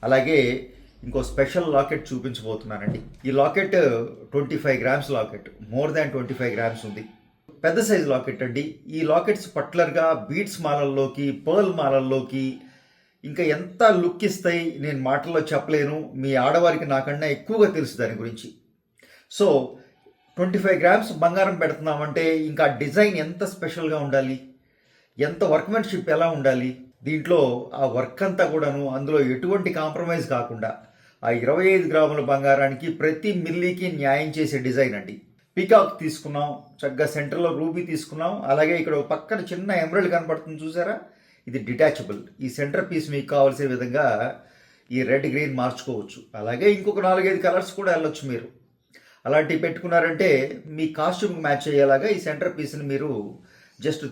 అలాగే ఇంకో special locket చూపించబోతున్నానండి. ఈ locket 25 grams locket, more than 25 grams ఉంది. పెద్ద సైజ్ లాకెట్ అండి. ఈ లాకెట్స్ పర్టికులర్గా బీడ్స్ మాలల్లోకి, పర్ల్ మాలల్లోకి ఇంకా ఎంత లుక్ ఇస్తాయి నేను మాటల్లో చెప్పలేను. మీ ఆడవారికి నాకన్నా ఎక్కువగా తెలుసు దాని గురించి. సో 25 గ్రామ్స్ బంగారం పెడుతున్నామంటే ఇంకా డిజైన్ ఎంత స్పెషల్గా ఉండాలి, ఎంత వర్క్మెన్షిప్ ఎలా ఉండాలి, దీంట్లో ఆ వర్క్ అంతా కూడాను అందులో ఎటువంటి కాంప్రమైజ్ కాకుండా ఆ 25 గ్రాముల బంగారానికి ప్రతి మిల్లీకి న్యాయం చేసే డిజైన్ అండి. పీకాక్ తీసుకున్నాం, చక్కగా సెంటర్లో రూబీ తీసుకున్నాం, అలాగే ఇక్కడ పక్కన చిన్న ఎమరల్డ్ కనపడుతుంది చూసారా, ఇది డిటాచబుల్. ఈ సెంటర్ పీస్ మీకు కావాల్సిన విధంగా ఈ రెడ్ గ్రీన్ మార్చుకోవచ్చు. అలాగే ఇంకొక 4-5 కలర్స్ కూడా వెళ్ళొచ్చు మీరు. అలాంటివి పెట్టుకున్నారంటే మీ కాస్ట్యూమ్కి మ్యాచ్ అయ్యేలాగా ఈ సెంటర్ పీస్ని మీరు జస్ట్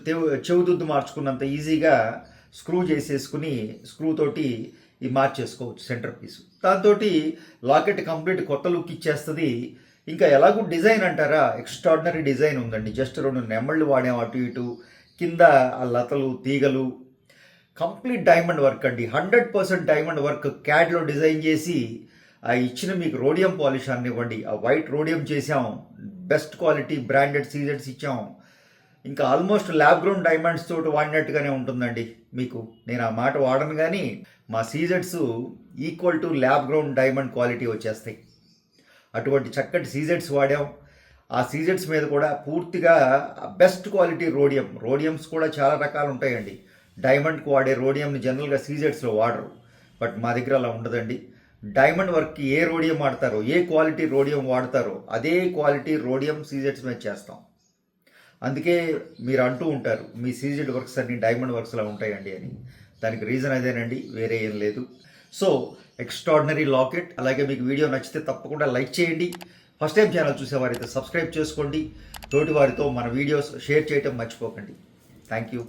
చెవుదుద్దు మార్చుకున్నంత ఈజీగా స్క్రూ చేసేసుకుని స్క్రూ తోటి ఈ మార్చేసుకోవచ్చు సెంటర్ పీస్. దాంతో లాకెట్ కంప్లీట్ కొత్త లుక్ ఇచ్చేస్తుంది. ఇంకా ఎలాగూ డిజైన్ అంటారా, ఎక్స్ట్రాడినరీ డిజైన్ ఉందండి. జస్ట్ 2 నెమళ్ళు వాడాం అటు ఇటు, కింద ఆ లతలు తీగలు, కంప్లీట్ డైమండ్ వర్క్ అండి. 100% డైమండ్ వర్క్ క్యాడ్లో డిజైన్ చేసి ఆ ఇచ్చిన మీకు రోడియం పాలిష్ అనివ్వండి, ఆ వైట్ రోడియం చేసాం, బెస్ట్ క్వాలిటీ బ్రాండెడ్ సీజెడ్స్ ఇచ్చాం. ఇంకా ఆల్మోస్ట్ ల్యాబ్ గ్రౌండ్ డైమండ్స్ తోటి వాడినట్టుగానే ఉంటుందండి. మీకు నేను ఆ మాట వాడను, కానీ మా సీజెడ్స్ equal to lab ground diamond quality వచ్చేస్తాయి. అటువంటి చక్కటి సీజెడ్స్ వాడాం. ఆ సీజెడ్స్ మీద కూడా పూర్తిగా బెస్ట్ క్వాలిటీ రోడియమ్స్ కూడా చాలా రకాలు ఉంటాయండి. డైమండ్కి వాడే రోడియంని జనరల్గా సీజెడ్స్లో వాడరు, బట్ మా దగ్గర అలా ఉండదండి. డైమండ్ వర్క్కి ఏ రోడియం వాడతారో, ఏ క్వాలిటీ రోడియం వాడతారో అదే క్వాలిటీ రోడియం సీజెడ్స్ మీద చేస్తాం. అందుకే మీరు అంటూ ఉంటారు మీ సీజెడ్ వర్క్స్ అన్ని డైమండ్ వర్క్స్లా ఉంటాయండి అని. దానికి రీజన్ అదేనండి, వేరే ఏం లేదు. So extraordinary locket. అలాగే మీకు వీడియో నచ్చితే తప్పకుండా లైక్ చేయండి. ఫస్ట్ టైం ఛానల్ చూసేవారైతే సబ్స్క్రైబ్ చేసుకోండి. తోటి వారితో మన వీడియోస్ షేర్ చేయటం మర్చిపోకండి. Thank you.